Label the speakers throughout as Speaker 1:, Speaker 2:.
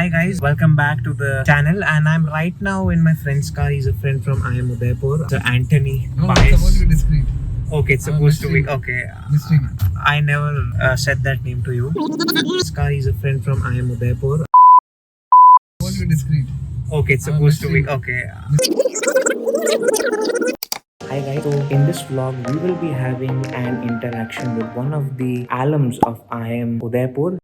Speaker 1: Hi guys, welcome back to the channel, and I'm right now in my friend's car. He's a friend from IIM Udaipur, so Anthony.
Speaker 2: No, it's supposed to be discreet.
Speaker 1: Okay, it's supposed to be okay.
Speaker 2: Mystery.
Speaker 1: I never said that name to you. This guy is a friend from IIM Udaipur.
Speaker 2: Supposed to be discreet.
Speaker 1: Okay, it's supposed to be okay. Hi guys, so in this vlog we will be having an interaction with one of the alums of IIM Udaipur.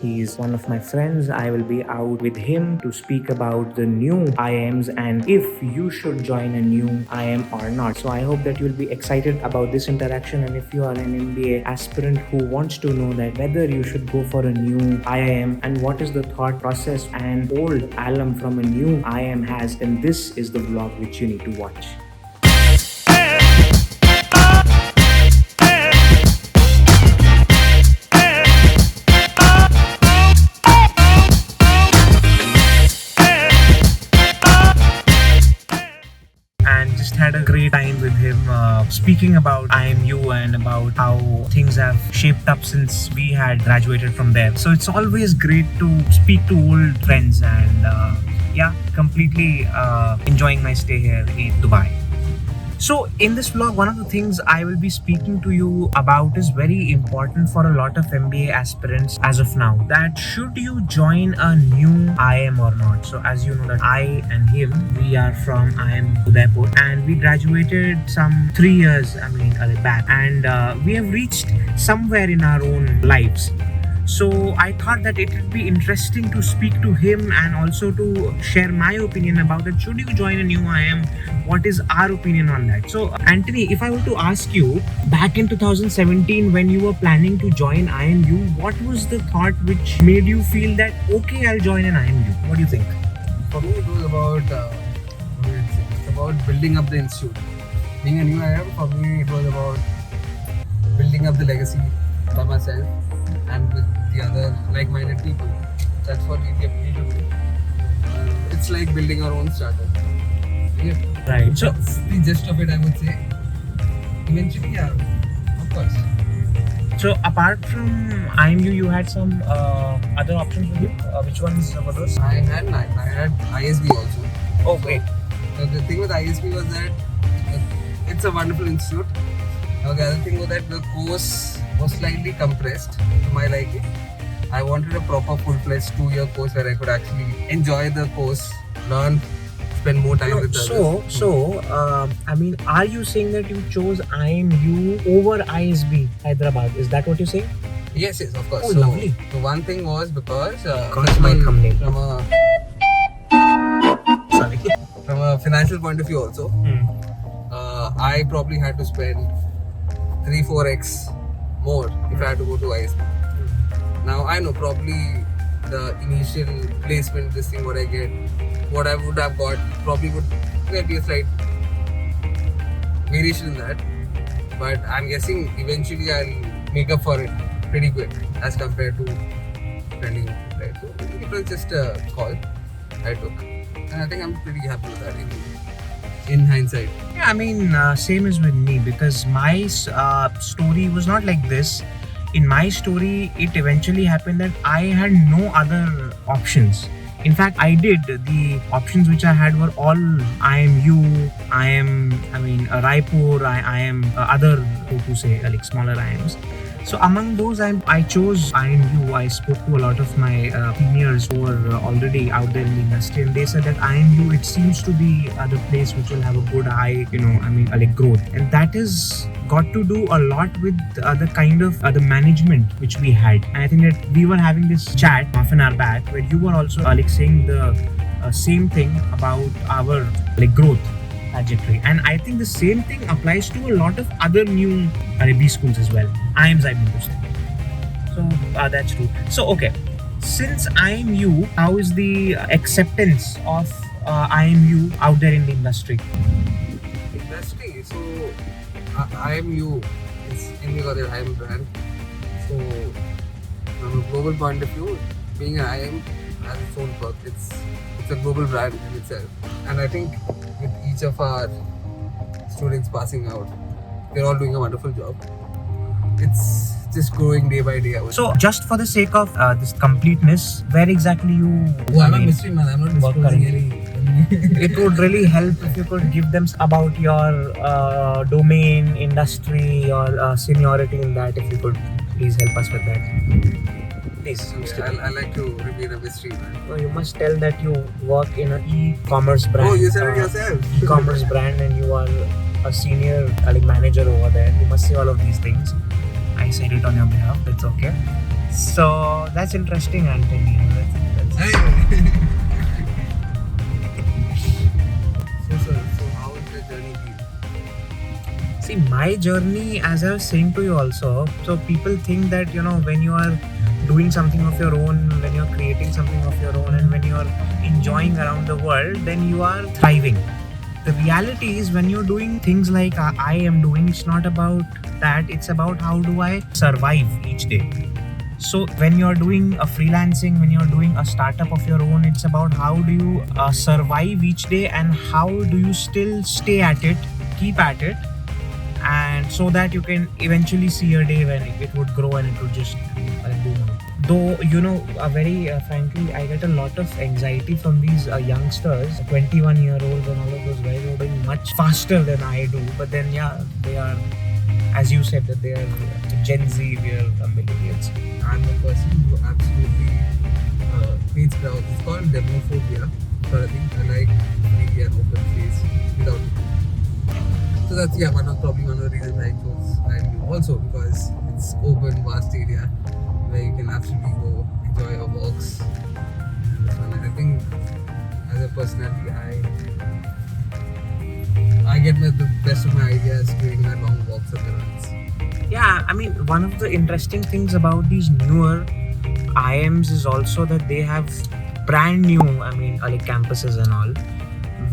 Speaker 1: He's one of my friends. I will be out with him to speak about the new IIMs and if you should join a new IIM or not. So I hope that you'll be excited about this interaction, and if you are an MBA aspirant who wants to know that whether you should go for a new IIM and what is the thought process an old alum from a new IIM has, then this is the vlog which you need to watch. Had a great time with him speaking about IIMU and about how things have shaped up since we had graduated from there. So it's always great to speak to old friends, and yeah, completely enjoying my stay here in Dubai. So in this vlog, one of the things I will be speaking to you about is very important for a lot of MBA aspirants as of now. That should you join a new IIM or not? So as you know that I and him, we are from IIM Udaipur, and we graduated some 3 years back, and we have reached somewhere in our own lives. So I thought that it would be interesting to speak to him and also to share my opinion about it. Should you join a new IIM? What is our opinion on that? So Anthony, if I were to ask you, back in 2017 when you were planning to join IIMU, what was the thought which made you feel that okay, I'll join an IIMU? What do you think?
Speaker 2: For me, it was about building up the institute. Being a new IIM, for me, it was about building up the legacy by myself and with the other like-minded people. That's what we kept me to do. It's like building our own startup. Yeah.
Speaker 1: Right. So
Speaker 2: that's the gist of it, I would say. Eventually, yeah, of course.
Speaker 1: So apart from IIMU, you had some other options with you. Which ones were those?
Speaker 2: I had ISB also.
Speaker 1: Oh, great.
Speaker 2: So the thing with ISB was that it's a wonderful institute. Now the other thing was that the course was slightly compressed to my liking. I wanted a proper full-fledged 2-year course where I could actually enjoy the course, learn, spend more time with others.
Speaker 1: Are you saying that you chose IIMU over ISB Hyderabad? Is that what you're saying?
Speaker 2: Yes, of course.
Speaker 1: Oh, lovely.
Speaker 2: So one thing was because
Speaker 1: my thumbnail.
Speaker 2: From a financial point of view also, I probably had to spend 3-4x more if I had to go to ISB. Now I know probably the initial placement, this thing what I get, what I would have got, probably would there be a slight variation in that. But I'm guessing eventually I'll make up for it pretty quick as compared to spending, right? So it was just a call I took, and I think I'm pretty happy with that in hindsight.
Speaker 1: Yeah, same as with me, because my story was not like this. In my story, it eventually happened that I had no other options. In fact, I did. The options which I had were all IIMU, Raipur, IIM, other, like smaller IIMs. So among those, I chose IIMU. I spoke to a lot of my seniors who were already out there in the industry, and they said that IIMU, it seems to be the place which will have a good high, growth. And that has got to do a lot with the kind of the management which we had. And I think that we were having this chat half an hour back where you were also saying the same thing about our growth trajectory, and I think the same thing applies to a lot of other new B schools as well. IIMs, I mean to say. So that's true. So okay, since IIMU, how is the acceptance of IIMU out there in the industry?
Speaker 2: So IIMU is India's IIM brand. So from a global point of view, being an IIM has its own perk. It's a global brand in itself, and I think with each of our students passing out, they're all doing a wonderful job. It's just growing day by day.
Speaker 1: So, just for the sake of this completeness, where exactly you?
Speaker 2: I'm a mystery man. I'm not disclosing any.
Speaker 1: It would really help if you could give them about your domain, industry, or seniority in that. If you could please help us with that. Please.
Speaker 2: I like to remain a mystery man.
Speaker 1: No, you must tell that you work in an e-commerce brand.
Speaker 2: Oh, you said it yourself.
Speaker 1: E-commerce brand, and you are a senior manager over there. You must say all of these things. I said it on your behalf. That's okay. So that's interesting, Anthony.
Speaker 2: Hey. So how is your journey been?
Speaker 1: See, my journey, as I was saying to you also, so people think that, when you are doing something of your own, when you're creating something of your own, and when you're enjoying around the world, then you are thriving. The reality is, when you're doing things like I am doing, it's not about that. It's about how do I survive each day. So when you're doing a freelancing, when you're doing a startup of your own, it's about how do you survive each day, and how do you still stay at it, keep at it, and so that you can eventually see a day when it would grow and it would just boom. Though, very frankly, I get a lot of anxiety from these youngsters, 21-year-olds and all of those guys who are doing much faster than I do. But then, yeah, they are, as you said, that they are Gen Z, we are millennials.
Speaker 2: I'm a person who absolutely hates crowds. It's called demophobia, but I think I like free and open space without it. So that's one of the reasons I chose IIM also, because it's open, vast area where you can absolutely go enjoy your walks. And I think as a personality, I get the best of my ideas during my long walks and the runs.
Speaker 1: Yeah, I mean, one of the interesting things about these newer IIMs is also that they have brand new, like campuses and all,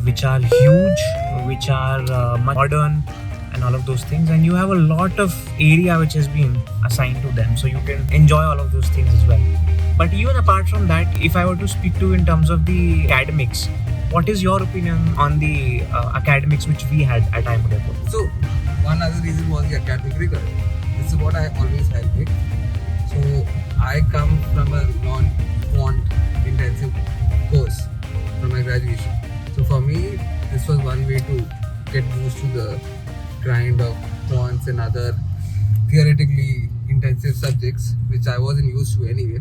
Speaker 1: which are huge, which are modern and all of those things, and you have a lot of area which has been assigned to them, so you can enjoy all of those things as well. But even apart from that, if I were to speak to you in terms of the academics, what is your opinion on the academics which we had at IIM Udaipur?
Speaker 2: So one other reason was the academic rigor. This is what I always had with. So I come from a non-quant intensive course from my graduation. So for me, this was one way to get used to the grind of quants and other theoretically intensive subjects, which I wasn't used to anyway.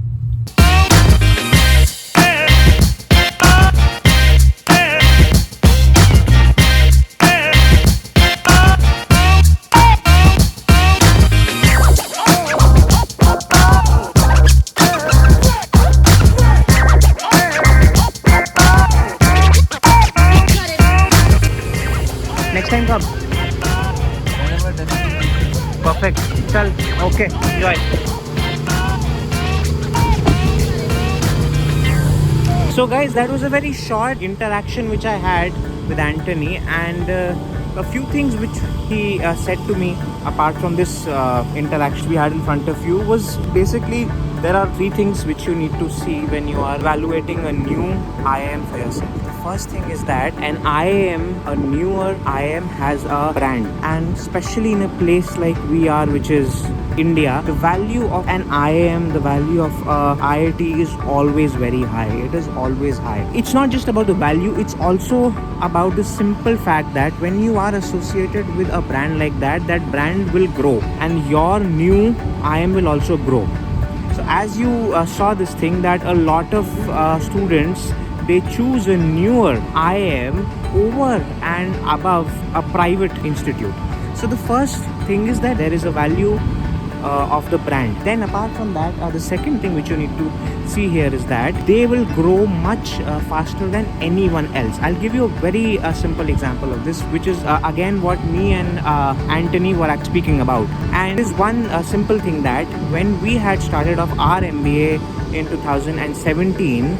Speaker 1: Next time come. Perfect. Chal. Okay. Enjoy. So guys, that was a very short interaction which I had with Anthony, and a few things which he said to me apart from this interaction we had in front of you was basically there are three things which you need to see when you are evaluating a new IIM for yourself. First thing is that an IIM, a newer IIM, has a brand, and especially in a place like we are, which is India, the value of an IIM, the value of IIT is always very high. It is always high. It's not just about the value, it's also about the simple fact that when you are associated with a brand like that, that brand will grow and your new IIM will also grow. So as you saw this thing that a lot of students, they choose a newer IIM over and above a private institute. So the first thing is that there is a value of the brand. Then apart from that, the second thing which you need to see here is that they will grow much faster than anyone else. I'll give you a very simple example of this, which is again what me and Anthony were speaking about. And is one simple thing that when we had started off our MBA in 2017,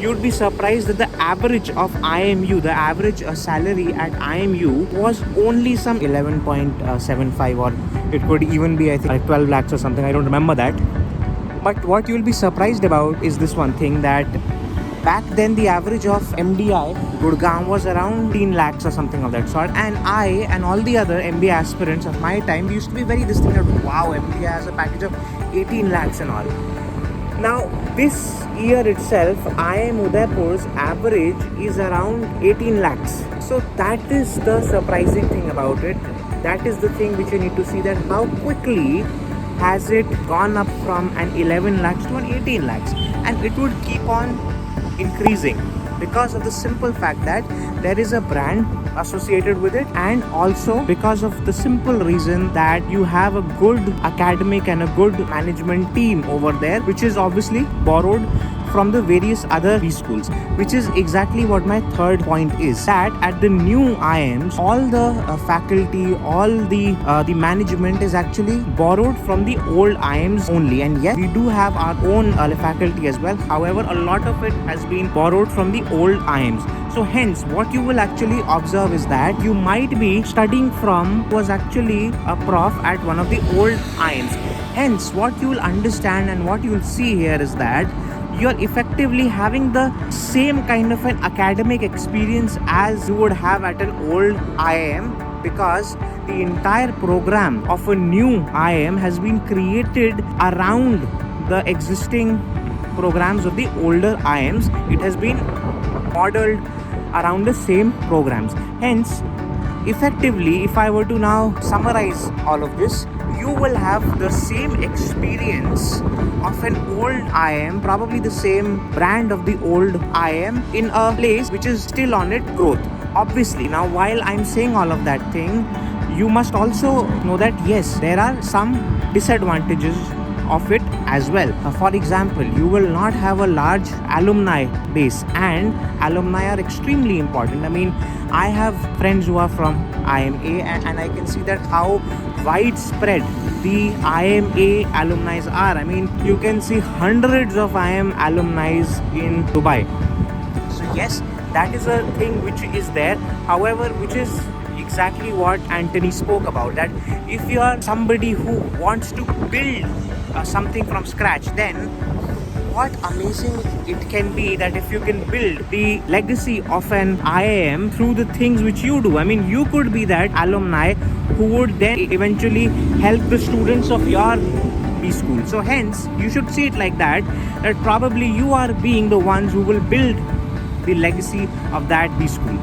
Speaker 1: you'd be surprised that the average of IIMU, the average salary at IIMU was only some 11.75, or it could even be, I think, like 12 lakhs or something. I don't remember that. But what you'll be surprised about is this one thing, that back then the average of MDI Gurgaon was around 10 lakhs or something of that sort, and I and all the other MBA aspirants of my time, we used to be very distinct. Wow, MBA has a package of 18 lakhs and all. Now this year itself, IIM Udaipur's average is around 18 lakhs. So that is the surprising thing about it. That is the thing which you need to see, that how quickly has it gone up from an 11 lakhs to an 18 lakhs, and it would keep on increasing because of the simple fact that there is a brand associated with it, and also because of the simple reason that you have a good academic and a good management team over there, which is obviously borrowed from the various other schools, which is exactly what my third point is, that at the new IIMs, all the faculty, all the management is actually borrowed from the old IIMs only. And yes, we do have our own faculty as well. However, a lot of it has been borrowed from the old IIMs. So hence, what you will actually observe is that you might be studying from was actually a prof at one of the old IIMs. Hence, what you will understand and what you will see here is that you're effectively having the same kind of an academic experience as you would have at an old IIM, because the entire program of a new IIM has been created around the existing programs of the older IIMs. It has been modeled around the same programs. Hence, effectively, if I were to now summarize all of this, you will have the same experience of an old IIM, probably the same brand of the old IIM, in a place which is still on its growth. Obviously, now while I'm saying all of that thing, you must also know that yes, there are some disadvantages of it as well. For example, you will not have a large alumni base, and alumni are extremely important. I mean, I have friends who are from IIMA, and I can see that how widespread the IIMA alumni are. I mean, you can see hundreds of IIM alumni in Dubai. So yes, that is a thing which is there. However, which is exactly what Anthony spoke about, that if you are somebody who wants to build something from scratch, then what amazing it can be that if you can build the legacy of an IIM through the things which you do. I mean, you could be that alumni who would then eventually help the students of your B school. So hence, you should see it like that, that probably you are being the ones who will build the legacy of that B school.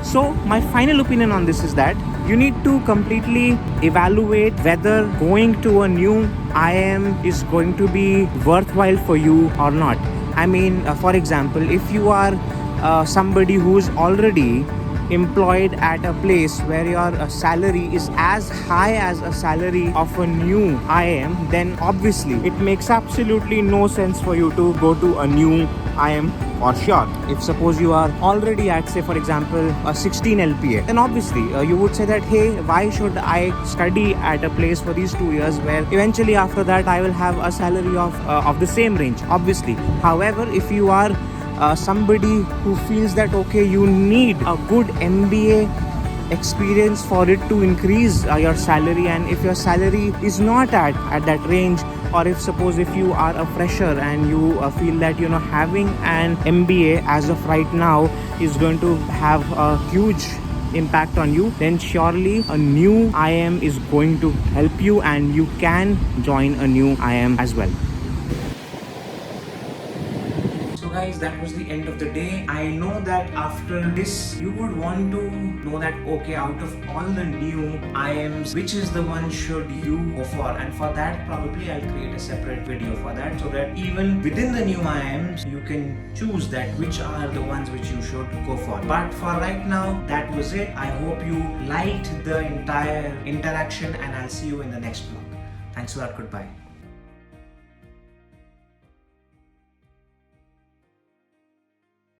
Speaker 1: So my final opinion on this is that you need to completely evaluate whether going to a new IIM is going to be worthwhile for you or not. I mean, for example, if you are somebody who is already employed at a place where your salary is as high as a salary of a new IIM, then obviously it makes absolutely no sense for you to go to a new IIM for sure. If suppose you are already at, say for example, a 16 LPA, then obviously you would say that, hey, why should I study at a place for these 2 years where eventually after that I will have a salary of the same range, obviously. However, if you are somebody who feels that okay, you need a good MBA experience for it to increase your salary, and if your salary is not at that range, or if suppose if you are a fresher and you feel that having an MBA as of right now is going to have a huge impact on you, then surely a new IIM is going to help you, and you can join a new IIM as well. Guys, that was the end of the day. I know that after this you would want to know that okay, out of all the new IIMs, which is the one should you go for, and for that probably I'll create a separate video for that, so that even within the new IIMs you can choose that which are the ones which you should go for. But for right now, that was it. I hope you liked the entire interaction, and I'll see you in the next vlog. Thanks a lot. Goodbye.